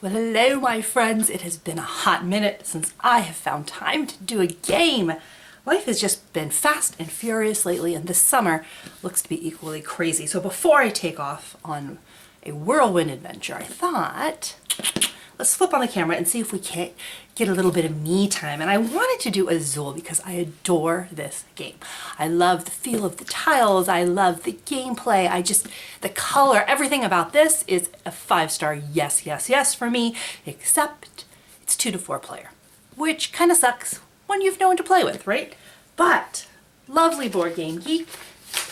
Well, hello, my friends. It has been a hot minute since I have found time to do a game. Life has just been fast and furious lately, and this summer looks to be equally crazy. So before I take off on a whirlwind adventure, I thought, let's flip on the camera and see if we can't get a little bit of me time. And I wanted to do Azul because I adore this game. I love the feel of the tiles. I love the gameplay. The color, everything about this is a 5-star yes, yes, yes for me, except it's 2 to 4 player, which kind of sucks when you've no one to play with, right? But lovely Board Game Geek,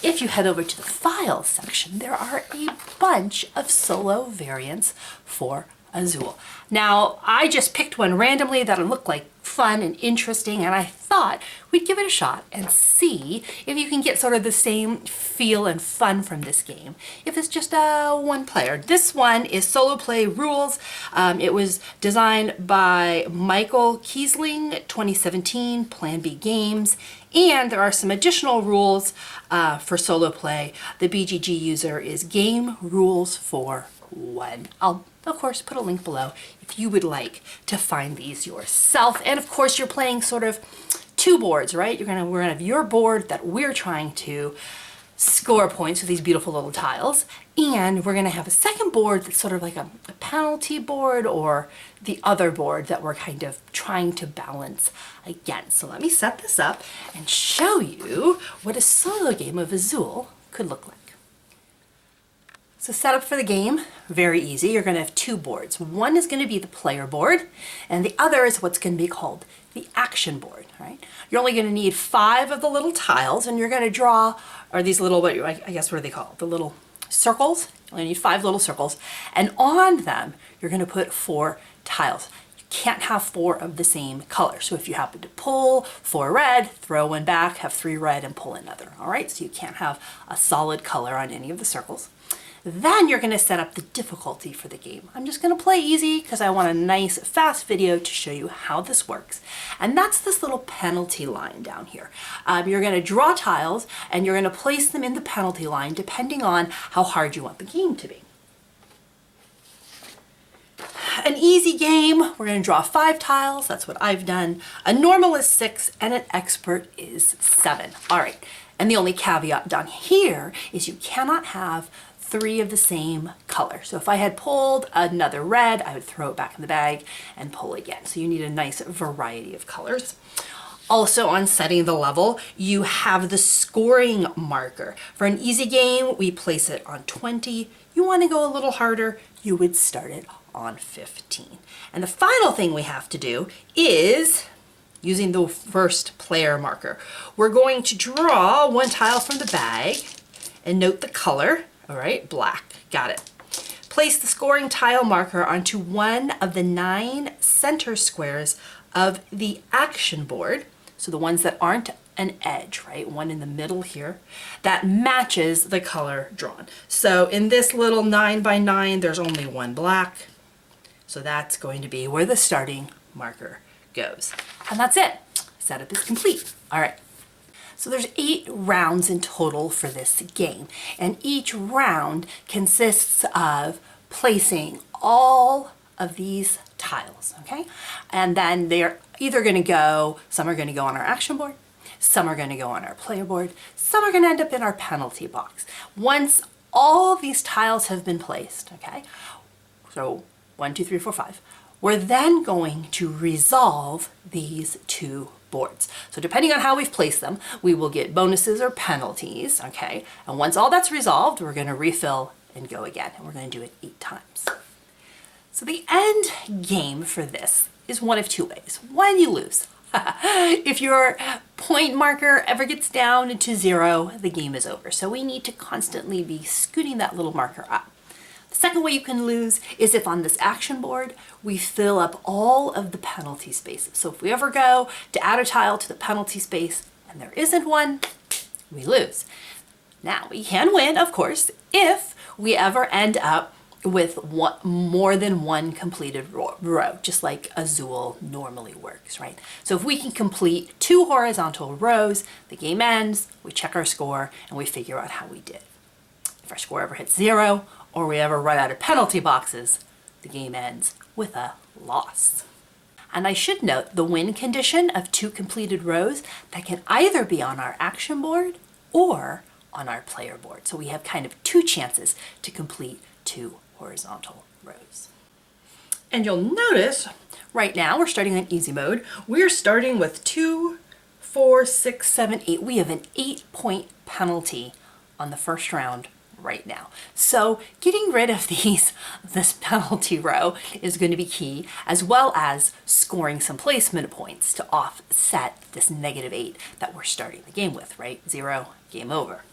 if you head over to the files section, there are a bunch of solo variants for Azul. Now, I just picked one randomly that looked like fun and interesting, and I thought we'd give it a shot and see if you can get sort of the same feel and fun from this game if it's just one player. This one is solo play rules. It was designed by Michael Kiesling, 2017, Plan B Games, and there are some additional rules for solo play. The BGG user is Game Rules for One. I'll of course put a link below if you would like to find these yourself. And of course you're playing sort of 2 boards, right? We're gonna have your board that we're trying to score points with these beautiful little tiles, and we're gonna have a second board that's sort of like a penalty board, or the other board that we're kind of trying to balance against. So let me set this up and show you what a solo game of Azul could look like. So setup for the game, very easy. You're going to have 2 boards. One is going to be the player board, and the other is what's going to be called the action board, right? You're only going to need 5 of the little tiles, and you're going to draw, or these little, I guess what are they called? The little circles. You're going to need 5 little circles, and on them, you're going to put 4 tiles. You can't have 4 of the same color. So if you happen to pull 4 red, throw one back, have 3 red, and pull another, all right? So you can't have a solid color on any of the circles. Then you're going to set up the difficulty for the game. I'm just going to play easy because I want a nice fast video to show you how this works. And that's this little penalty line down here. You're going to draw tiles and you're going to place them in the penalty line depending on how hard you want the game to be. An easy game, we're going to draw 5 tiles. That's what I've done. A normal is 6 and an expert is 7. All right. And the only caveat down here is you cannot have 3 of the same color. So if I had pulled another red, I would throw it back in the bag and pull again. So you need a nice variety of colors. Also, on setting the level, you have the scoring marker. For an easy game, we place it on 20. You want to go a little harder, you would start it on 15. And the final thing we have to do is, using the first player marker, we're going to draw 1 tile from the bag and note the color. All right, black, got it. Place the scoring tile marker onto one of the 9 center squares of the action board. So the ones that aren't an edge, right? One in the middle here, that matches the color drawn. So in this little 9 by 9, there's only 1 black. So that's going to be where the starting marker goes. And that's it. Setup is complete. All right. So there's 8 rounds in total for this game, and each round consists of placing all of these tiles, okay? And then they're either going to go, some are going to go on our action board, some are going to go on our player board, some are going to end up in our penalty box. Once all these tiles have been placed, okay? So 1, 2, 3, 4, 5. We're then going to resolve these 2 boards. So depending on how we've placed them, we will get bonuses or penalties, okay? And once all that's resolved, we're going to refill and go again. And we're going to do it 8 times. So the end game for this is one of 2 ways. One, you lose. If your point marker ever gets down into 0, the game is over. So we need to constantly be scooting that little marker up. The second way you can lose is if on this action board, we fill up all of the penalty spaces. So if we ever go to add a tile to the penalty space and there isn't one, we lose. Now, we can win, of course, if we ever end up with more than 1 completed row, just like Azul normally works, right? So if we can complete 2 horizontal rows, the game ends, we check our score, and we figure out how we did. If our score ever hits 0, or we ever run out of penalty boxes, the game ends, with a loss. And I should note the win condition of 2 completed rows, that can either be on our action board or on our player board. So we have kind of 2 chances to complete 2 horizontal rows. And you'll notice right now we're starting on easy mode. We're starting with 2, 4, 6, 7, 8. We have an 8-point penalty on the first round right now. So getting rid of this penalty row is going to be key, as well as scoring some placement points to offset this -8 that we're starting the game with, right? 0, game over.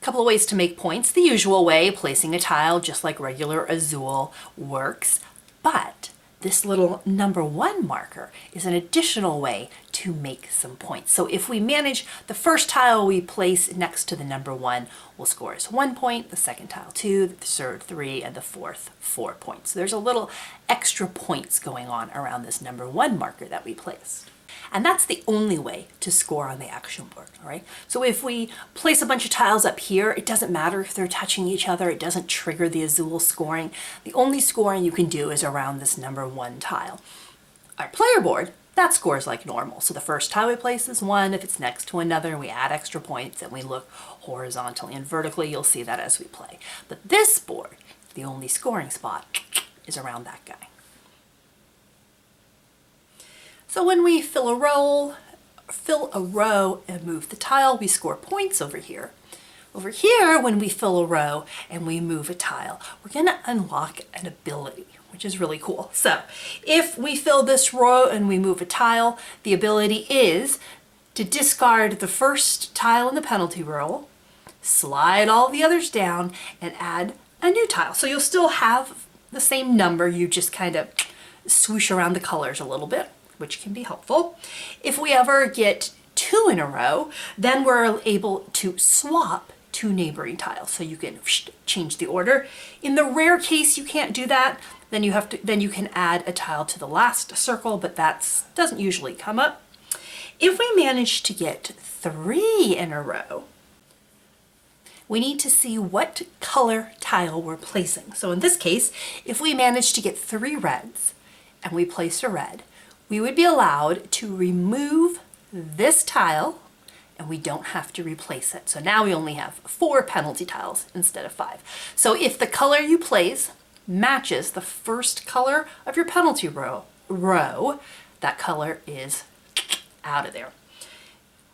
A couple of ways to make points. The usual way, placing a tile just like regular Azul works, but this little number 1 marker is an additional way to make some points. So if we manage the first tile we place next to the number 1 will score us 1 point, the second tile 2, the third 3, and the fourth 4 points. So there's a little extra points going on around this number 1 marker that we placed. And that's the only way to score on the action board, all right? So if we place a bunch of tiles up here, it doesn't matter if they're touching each other, it doesn't trigger the Azul scoring. The only scoring you can do is around this number 1 tile. Our player board, that scores like normal. So the first tile we place is 1, if it's next to another, we add extra points and we look horizontally and vertically, you'll see that as we play. But this board, the only scoring spot is around that guy. So when we fill a row and move the tile, we score points over here. Over here, when we fill a row and we move a tile, we're going to unlock an ability, which is really cool. So if we fill this row and we move a tile, the ability is to discard the first tile in the penalty row, slide all the others down, and add a new tile. So you'll still have the same number, you just kind of swoosh around the colors a little bit, which can be helpful. If we ever get 2 in a row, then we're able to swap 2 neighboring tiles. So you can change the order. In the rare case you can't do that, then you can add a tile to the last circle, but that doesn't usually come up. If we manage to get 3 in a row, we need to see what color tile we're placing. So in this case, if we manage to get 3 reds and we place a red, we would be allowed to remove this tile and we don't have to replace it. So now we only have 4 penalty tiles instead of 5. So if the color you place matches the first color of your penalty row, that color is out of there.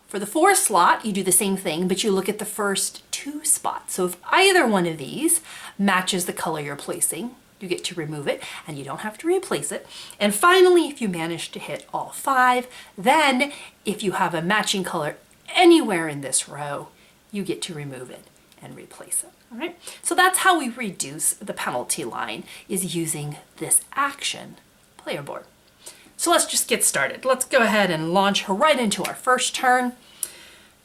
For the 4 slot, you do the same thing, but you look at the first 2 spots. So if either one of these matches the color you're placing, you get to remove it and you don't have to replace it. And finally, if you manage to hit all 5, then if you have a matching color anywhere in this row, you get to remove it and replace it. All right. So that's how we reduce the penalty line, is using this action player board. So let's just get started. Let's go ahead and launch right into our first turn.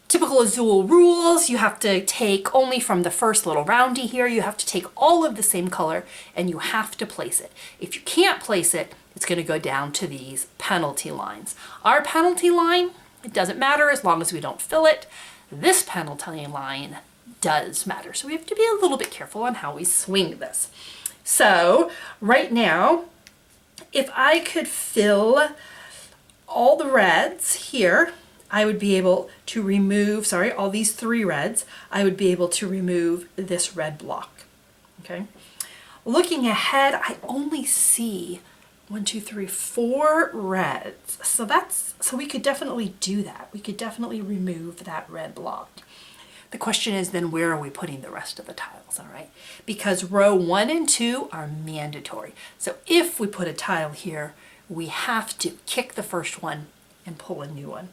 Typical Azul rules, you have to take only from the first little roundy here, you have to take all of the same color and you have to place it. If you can't place it, it's going to go down to these penalty lines. Our penalty line, it doesn't matter as long as we don't fill it. This penalty line does matter. So we have to be a little bit careful on how we swing this. So right now, if I could fill all the reds here, I would be able to remove, all these 3 reds, I would be able to remove this red block, okay? Looking ahead, I only see 4 reds. So we could definitely do that. We could definitely remove that red block. The question is then, where are we putting the rest of the tiles, all right? Because row 1 and 2 are mandatory. So if we put a tile here, we have to kick the first one and pull a new one.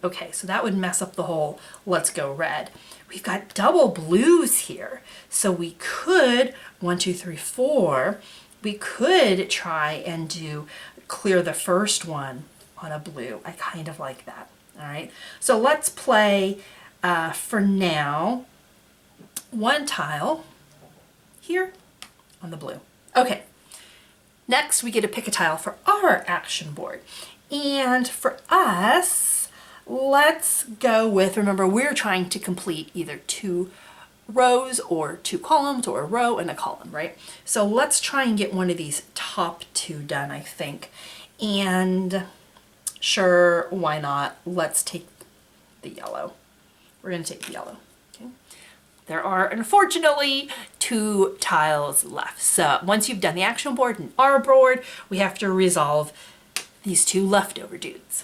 Okay, so that would mess up the whole let's go red. We've got double blues here. So we could, 1, 2, 3, 4, we could try and clear the first one on a blue. I kind of like that, all right? So let's play, for now, 1 tile here on the blue. Okay, next we get to pick a tile for our action board. And for us, let's go with, remember we're trying to complete either 2 rows or 2 columns or a row and a column, right? So let's try and get one of these top 2 done, I think. And sure, why not? Let's take the yellow. We're going to take the yellow. Okay. There are unfortunately 2 tiles left. So once you've done the action board and our board, we have to resolve these 2 leftover dudes.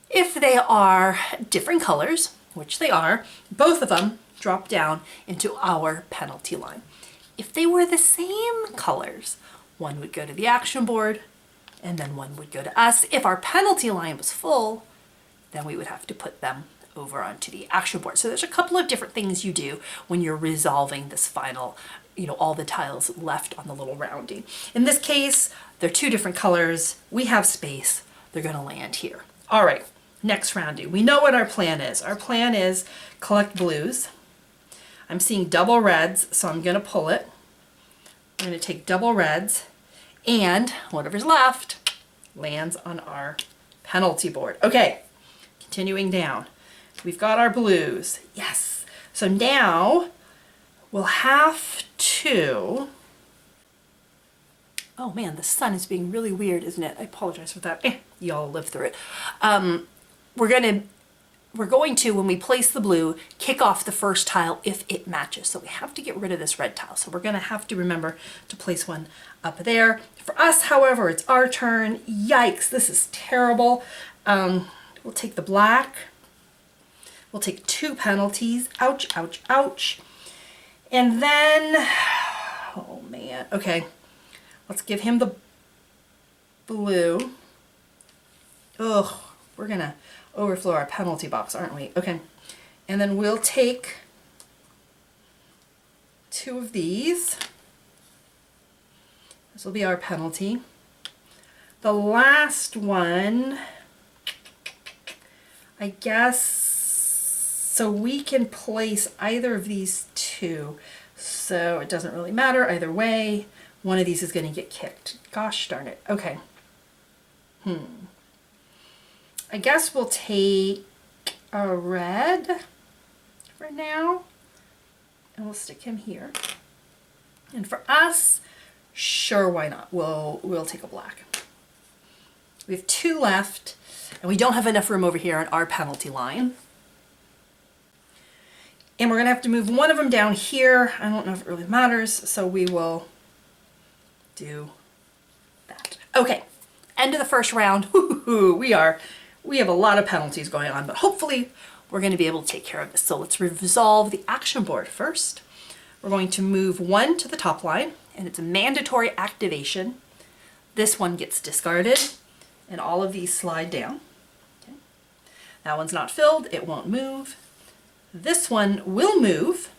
If they are different colors, which they are, both of them drop down into our penalty line. If they were the same colors, one would go to the action board and then one would go to us. If our penalty line was full, then we would have to put them over onto the action board. So there's a couple of different things you do when you're resolving this final, all the tiles left on the little rounding. In this case, they're 2 different colors. We have space. They're going to land here. All right, next rounding. We know what our plan is. Our plan is collect blues. I'm seeing double reds, so I'm going to pull it. I'm going to take double reds, and whatever's left lands on our penalty board. Okay, continuing down. We've got our blues. Yes. So now we'll have to... Oh man, the sun is being really weird, isn't it? I apologize for that. Y'all live through it. We're going to, when we place the blue, kick off the first tile if it matches. So we have to get rid of this red tile. So we're going to have to remember to place one up there. For us, however, it's our turn. Yikes, this is terrible. We'll take the black. We'll take 2 penalties. Ouch, ouch, ouch. And then, oh man, okay. Let's give him the blue. Ugh, we're going to overflow our penalty box, aren't we? Okay. And then we'll take 2 of these. This will be our penalty. The last one, I guess, so we can place either of these 2. So it doesn't really matter either way. One of these is going to get kicked. Gosh darn it. Okay. I guess we'll take a red for now, and we'll stick him here. And for us, sure, why not? We'll take a black. We have 2 left, and we don't have enough room over here on our penalty line. And we're going to have to move one of them down here. I don't know if it really matters, so we will do that. Okay, end of the first round. We have a lot of penalties going on, but hopefully we're going to be able to take care of this. So let's resolve the action board first. We're going to move 1 to the top line, and it's a mandatory activation. This one gets discarded, and all of these slide down. Okay. That one's not filled, it won't move. This one will move,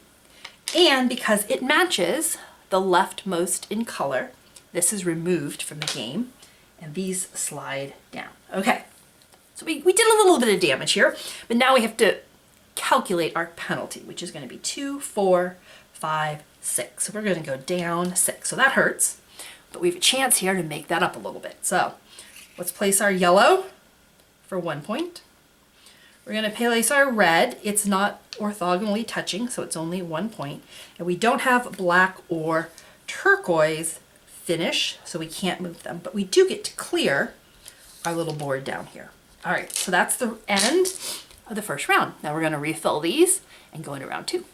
and because it matches the leftmost in color, this is removed from the game, and these slide down. Okay, so we did a little bit of damage here, but now we have to calculate our penalty, which is going to be 2, 4, 5, 6. So we're going to go down 6. So that hurts, but we have a chance here to make that up a little bit. So let's place our yellow for 1 point. We're going to place our red. It's not orthogonally touching, so it's only 1 point. And we don't have black or turquoise finish, so we can't move them. But we do get to clear our little board down here. All right, so that's the end of the first round. Now we're going to refill these and go into round 2.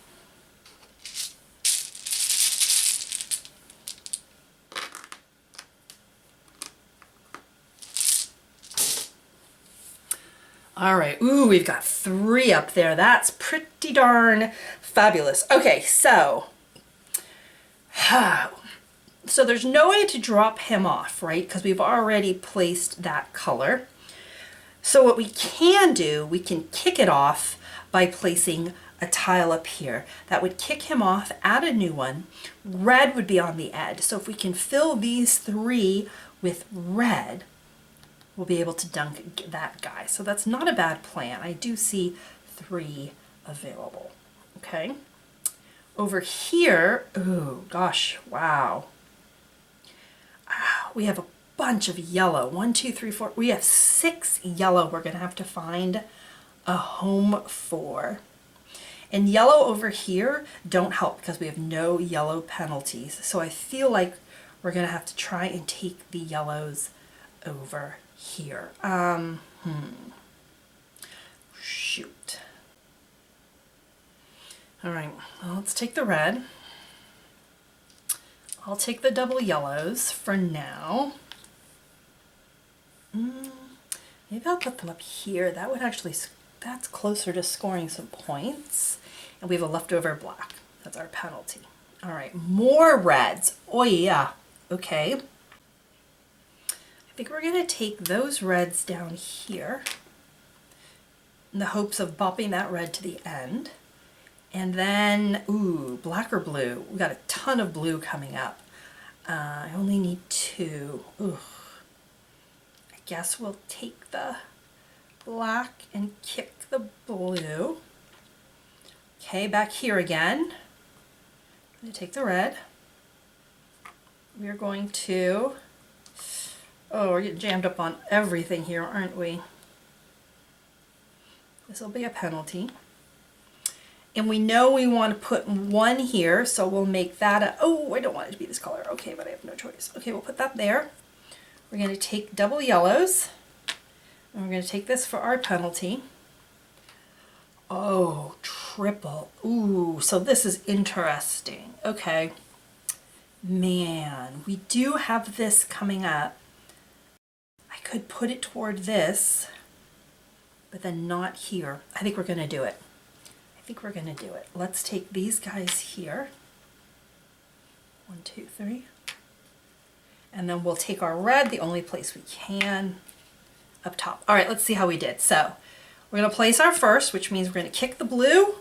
All right, ooh, we've got 3 up there. That's pretty darn fabulous. Okay, so there's no way to drop him off, right? Because we've already placed that color. So what we can do, we can kick it off by placing a tile up here. That would kick him off, add a new one. Red would be on the edge. So if we can fill these 3 with red, we'll be able to dunk that guy. So that's not a bad plan. I do see 3 available. Okay. Over here, oh gosh, wow. We have a bunch of yellow. 1, 2, 3, 4. We have 6 yellow we're going to have to find a home for. And yellow over here don't help because we have no yellow penalties. So I feel like we're gonna have to try and take the yellows over here. Shoot. All right, well, let's take the red. I'll take the double yellows for now. Maybe I'll put them up here. That would actually, that's closer to scoring some points. And we have a leftover black. That's our penalty. All right, more reds. Oh yeah, okay. I think we're gonna take those reds down here in the hopes of bopping that red to the end. And then, ooh, black or blue. We got a ton of blue coming up. I only need 2. Ooh. I guess we'll take the black and kick the blue. Okay, back here again. I'm going to take the red. We're going to, oh, we're getting jammed up on everything here, aren't we? This will be a penalty. And we know we want to put 1 here, so we'll make that a, oh, I don't want it to be this color. Okay, but I have no choice. Okay, we'll put that there. We're going to take double yellows, and we're going to take this for our penalty. Oh, triple. Ooh, so this is interesting. Okay. Man, we do have this coming up. I could put it toward this, but then not here. I think we're going to do it. I think we're going to do it. Let's take these guys here. 1, 2, 3. And then we'll take our red, the only place we can, up top. All right, let's see how we did. So we're going to place our first, which means we're going to kick the blue,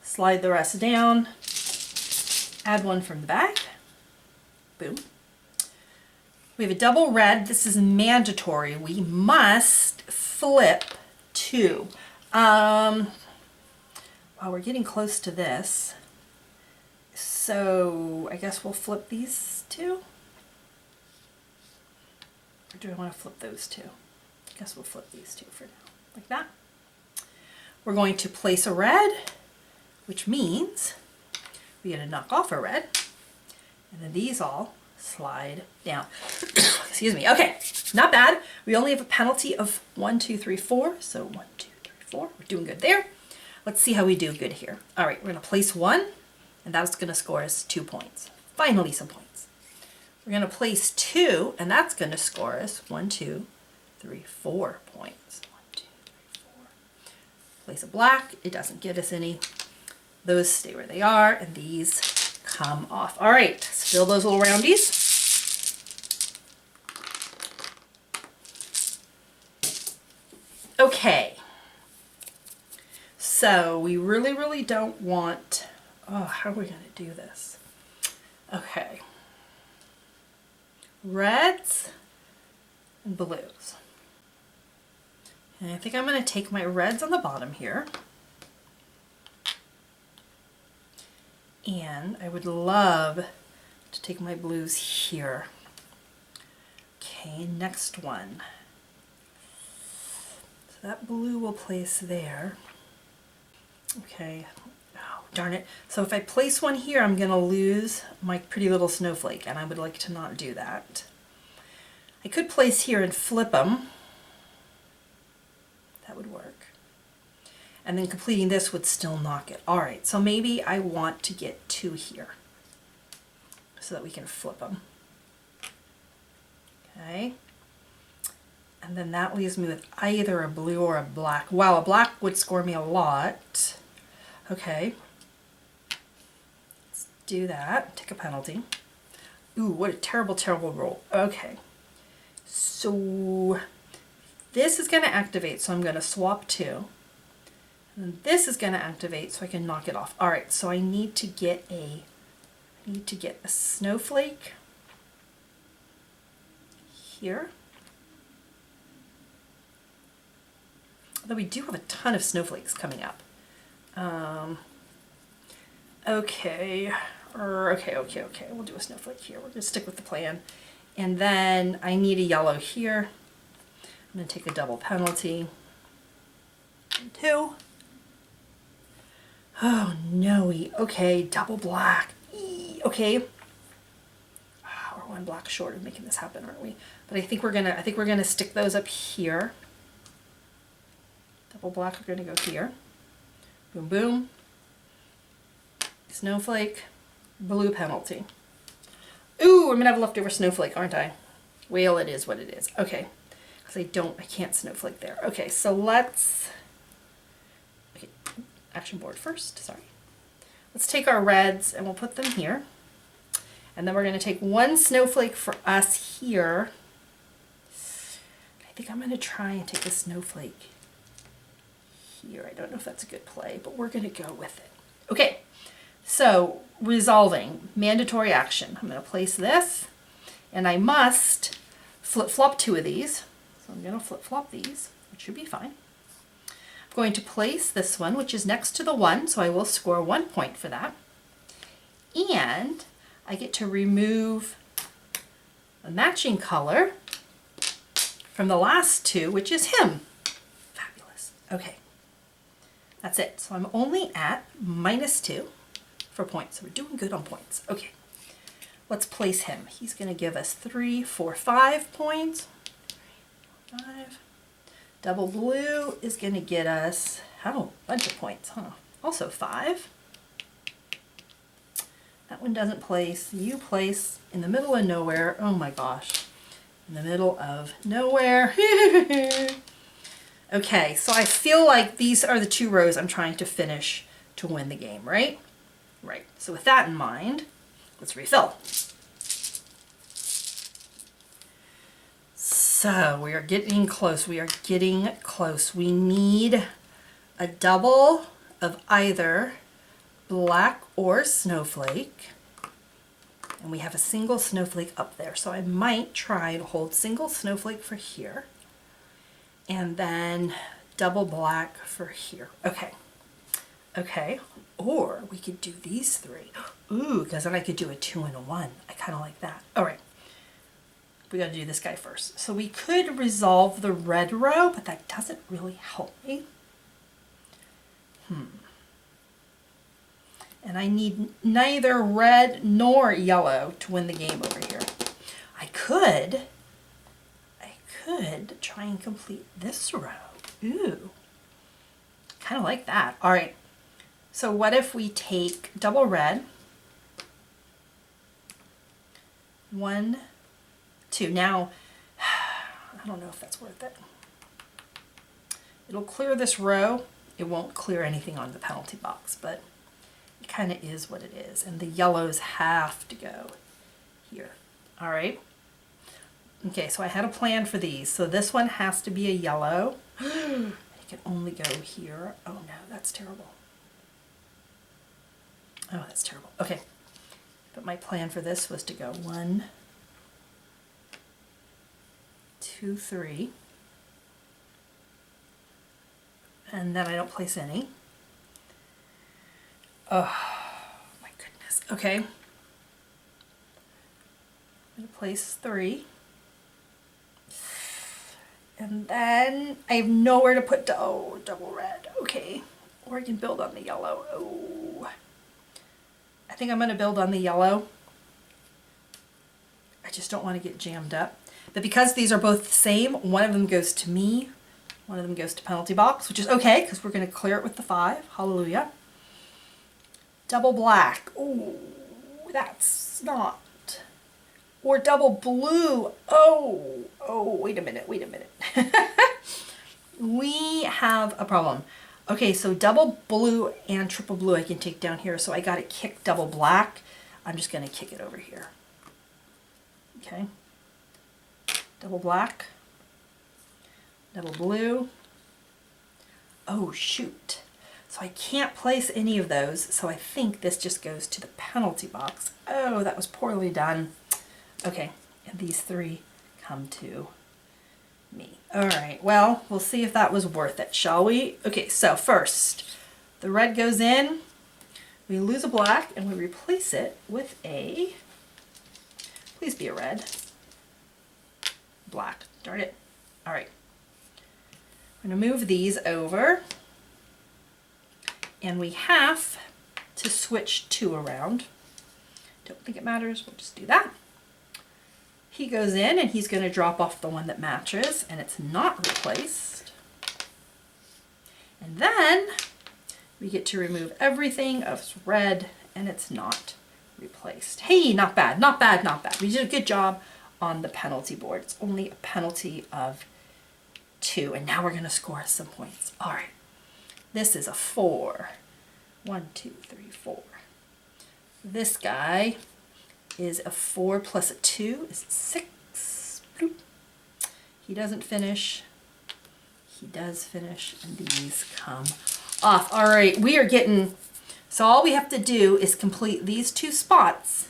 slide the rest down, add 1 from the back. Boom. We have a double red. This is mandatory. We must flip 2. Well, we're getting close to this. So I guess we'll flip these 2. Or do I want to flip those 2? I guess we'll flip these 2 for now, like that. We're going to place a red, which means we get to knock off a red. And then these all slide down. Excuse me. Okay, not bad. We only have a penalty of 1, 2, 3, 4. So 1, 2, 3, 4. We're doing good there. Let's see how we do good here. All right, we're going to place 1, and that's going to score us 2 points. Finally, some points. We're going to place 2, and that's going to score us 1, 2, 3, 4 points. 1, 2, 3, 4. Place a black. It doesn't get us any. Those stay where they are, and these come off. All right, spill those little roundies. Okay. So we really, really don't want, oh, how are we going to do this? Okay. Reds and blues. And I think I'm going to take my reds on the bottom here. And I would love to take my blues here. Okay, next one. So that blue will place there. Okay, oh, darn it. So if I place 1 here, I'm going to lose my pretty little snowflake, and I would like to not do that. I could place here and flip them. That would work. And then completing this would still knock it. All right, so maybe I want to get 2 here so that we can flip them. Okay. And then that leaves me with either a blue or a black. Wow, a black would score me a lot. Okay. Let's do that. Take a penalty. Ooh, what a terrible, terrible roll. Okay. So this is going to activate, so I'm going to swap 2. And this is going to activate so I can knock it off. All right, so I need to get a snowflake here. Although we do have a ton of snowflakes coming up. Okay. We'll do a snowflake here. We're going to stick with the plan. And then I need a yellow here. I'm going to take a double penalty. 2. Oh, no. Okay, double black. Okay. We're one black short of making this happen, aren't we? But I think we're gonna stick those up here. Double black are gonna go here. Boom, boom. Snowflake, blue penalty. Ooh, I'm gonna have a leftover snowflake, aren't I? Well, it is what it is. Okay, because I can't snowflake there. Okay, so let's, okay, action board first, sorry. Let's take our reds and we'll put them here. And then we're gonna take one snowflake for us here. I think I'm gonna try and take a snowflake here. I don't know if that's a good play, but we're gonna go with it. Okay. So, resolving, mandatory action. I'm going to place this, and I must flip-flop two of these. So I'm going to flip-flop these, which should be fine. I'm going to place this one, which is next to the 1, so I will score 1 point for that. And I get to remove a matching color from the last two, which is him. Fabulous. Okay. That's it. So I'm only at -2. For points. So we're doing good on points. Okay, let's place him. He's going to give us 3, 4, 5 points. 5. Double blue is going to get us, oh, a bunch of points, huh? Also 5. That one doesn't place. You place in the middle of nowhere. Oh my gosh. In the middle of nowhere. Okay, so I feel like these are the 2 rows I'm trying to finish to win the game, right? Right, so with that in mind, let's refill. So we are getting close, we need a double of either black or snowflake. And we have a single snowflake up there, so I might try to hold single snowflake for here. And then double black for here. Okay. Okay, or we could do these 3. Ooh, because then I could do a 2 and a 1. I kind of like that. All right, we got to do this guy first. So we could resolve the red row, but that doesn't really help me. And I need neither red nor yellow to win the game over here. I could try and complete this row. Ooh, kind of like that. All right. So what if we take double red, 1, 2. Now, I don't know if that's worth it. It'll clear this row. It won't clear anything on the penalty box, but it kind of is what it is. And the yellows have to go here. All right. Okay, so I had a plan for these. So this one has to be a yellow. It can only go here. Oh no, that's terrible. Oh, that's terrible. Okay, but my plan for this was to go 1, 2, 3, and then I don't place any. Oh, my goodness. Okay, I'm going to place 3, and then I have nowhere to put, double red. Okay, or I can build on the yellow. Oh. I think I'm going to build on the yellow. I just don't want to get jammed up. But because these are both the same, one of them goes to me, one of them goes to penalty box, which is okay because we're going to clear it with the 5. Hallelujah. Double black. Ooh, that's not. Or double blue. Oh, wait a minute. We have a problem. Okay, so double blue and triple blue I can take down here, so I got to kick double black. I'm just going to kick it over here. Okay. Double black. Double blue. Oh, shoot. So I can't place any of those, so I think this just goes to the penalty box. Oh, that was poorly done. Okay, and these 3 come to me. All right, well, we'll see if that was worth it, shall we? Okay, so first, the red goes in, we lose a black, and we replace it with a, please be a red, black, darn it. All right, I'm gonna move these over, And we have to switch 2 around. Don't think it matters, we'll just do that. He goes in and he's going to drop off the one that matches, and it's not replaced. And then we get to remove everything of red, and it's not replaced. Hey, not bad, not bad, not bad. We did a good job on the penalty board. It's only a penalty of 2, and now we're going to score some points. All right, this is a 4. 1, 2, 3, 4. This guy is a 4 plus a 2 is 6. Bloop. He doesn't finish. He does finish, and these come off. All right, we are getting, so all we have to do is complete these 2 spots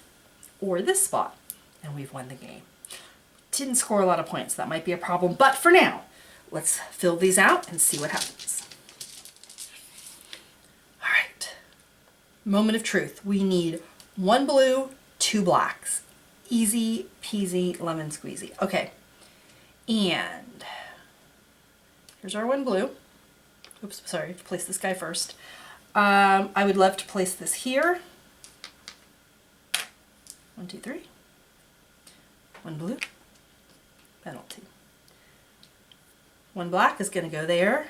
or this spot, and we've won the game. Didn't score a lot of points. That might be a problem, but for now, let's fill these out and see what happens. All right, moment of truth. We need 1 blue, 2 blacks. Easy peasy lemon squeezy. Okay, and here's our 1 blue. Oops, sorry, place this guy first. I would love to place this here. 1, 2, 3. 1 blue. Penalty. 1 black is going to go there.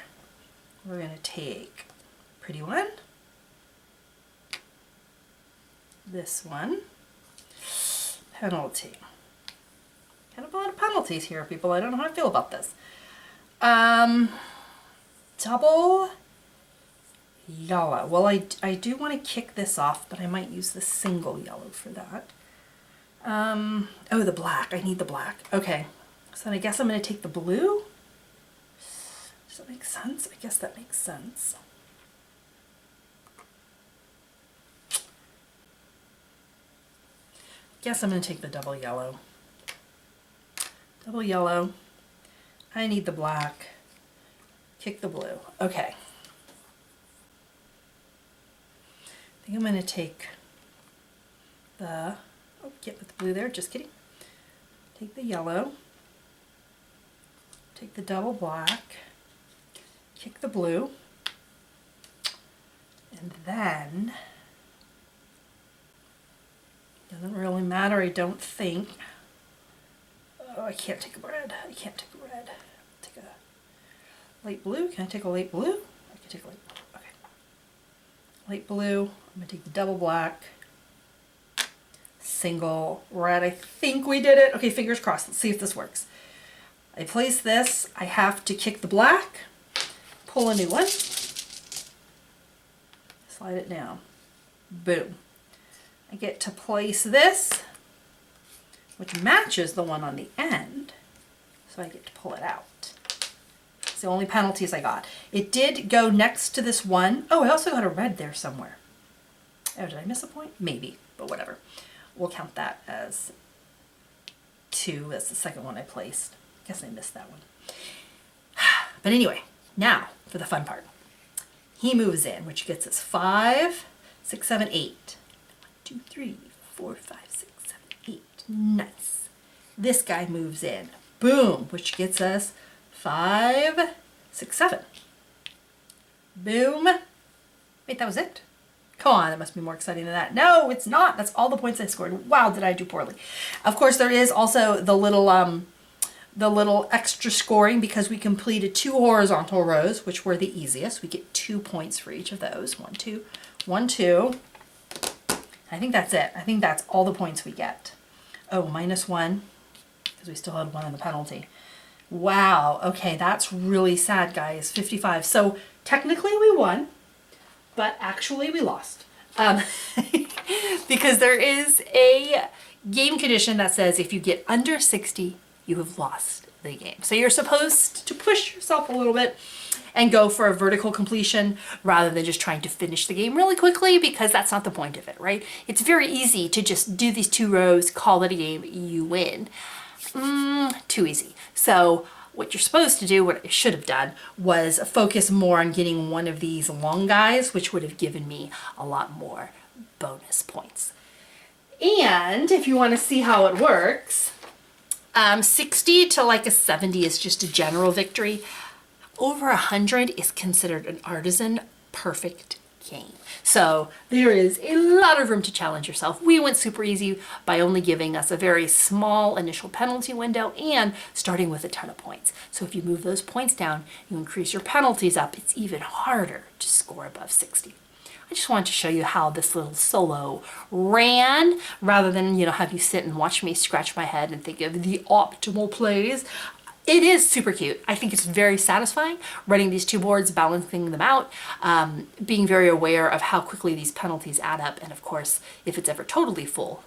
We're going to take pretty one. This one. Penalty. Kind of a lot of penalties here, people. I don't know how I feel about this. Double yellow. Well, I do want to kick this off, but I might use the single yellow for that. Oh, the black. I need the black. Okay. So then I guess I'm going to take the blue. Does that make sense? I guess that makes sense. Guess I'm going to take the double yellow. Double yellow. I need the black. Kick the blue. Okay. I think I'm going to take the, oh, get with the blue there, just kidding. Take the yellow. Take the double black. Kick the blue. And then, doesn't really matter, I don't think. Oh, I can't take a red. I can't take a red. Take a light blue. Can I take a light blue? I can take a light blue. Okay. Light blue. I'm going to take the double black. Single red. I think we did it. Okay, fingers crossed. Let's see if this works. I place this. I have to kick the black. Pull a new one. Slide it down. Boom. I get to place this, which matches the one on the end, so I get to pull it out. It's the only penalties I got. It did go next to this one. Oh, I also got a red there somewhere. Oh, did I miss a point? Maybe, but whatever. We'll count that as 2. That's the second one I placed. I guess I missed that one. But anyway, now for the fun part. He moves in, which gets us 5, 6, 7, 8. 1, 2, 3, 4, 5, 6, 7, 8. Nice. This guy moves in. Boom, which gets us 5, 6, 7. Boom. Wait, that was it? Come on, that must be more exciting than that. No, it's not. That's all the points I scored. Wow, did I do poorly. Of course, there is also the little extra scoring because we completed 2 horizontal rows, which were the easiest. We get 2 points for each of those. 1, 2, 1, 2. I think that's it. I think that's all the points we get. Oh, -1, because we still had 1 on the penalty. Wow, okay, that's really sad, guys. 55. So technically we won, but actually we lost. Because there is a game condition that says if you get under 60, you have lost the game. So you're supposed to push yourself a little bit and go for a vertical completion rather than just trying to finish the game really quickly, because that's not the point of it, right? It's very easy to just do these 2 rows, call it a game, you win. Too easy. So what you're supposed to do, what I should have done, was focus more on getting one of these long guys, which would have given me a lot more bonus points. And if you want to see how it works, 60 to like a 70 is just a general victory. Over 100 is considered an artisan perfect game. So there is a lot of room to challenge yourself. We went super easy by only giving us a very small initial penalty window and starting with a ton of points. So if you move those points down, you increase your penalties up, it's even harder to score above 60. I just wanted to show you how this little solo ran rather than, have you sit and watch me scratch my head and think of the optimal plays. It is super cute. I think it's very satisfying running these two boards, balancing them out, being very aware of how quickly these penalties add up. And of course, if it's ever totally full,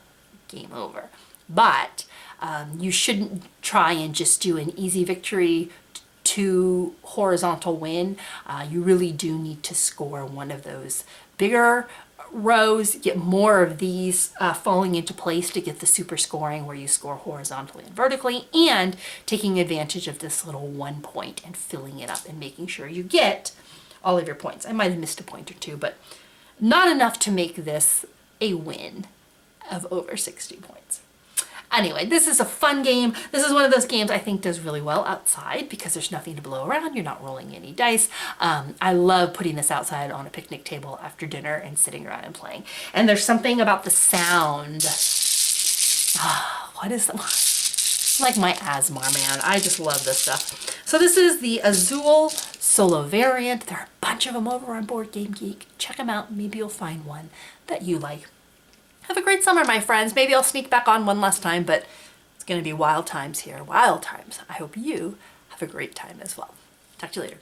game over. But you shouldn't try and just do an easy victory to horizontal win. You really do need to score one of those bigger rows, get more of these falling into place to get the super scoring where you score horizontally and vertically, and taking advantage of this little 1 point and filling it up and making sure you get all of your points. I might have missed a point or two, but not enough to make this a win of over 60 points. Anyway, this is a fun game. This is one of those games I think does really well outside because there's nothing to blow around. You're not rolling any dice. I love putting this outside on a picnic table after dinner and sitting around and playing. And there's something about the sound. What is the... like my asthma, man. I just love this stuff. So this is the Azul solo variant. There are a bunch of them over on Board Game Geek. Check them out. Maybe you'll find one that you like. Have a great summer, my friends. Maybe I'll sneak back on one last time, but it's going to be wild times here. Wild times. I hope you have a great time as well. Talk to you later.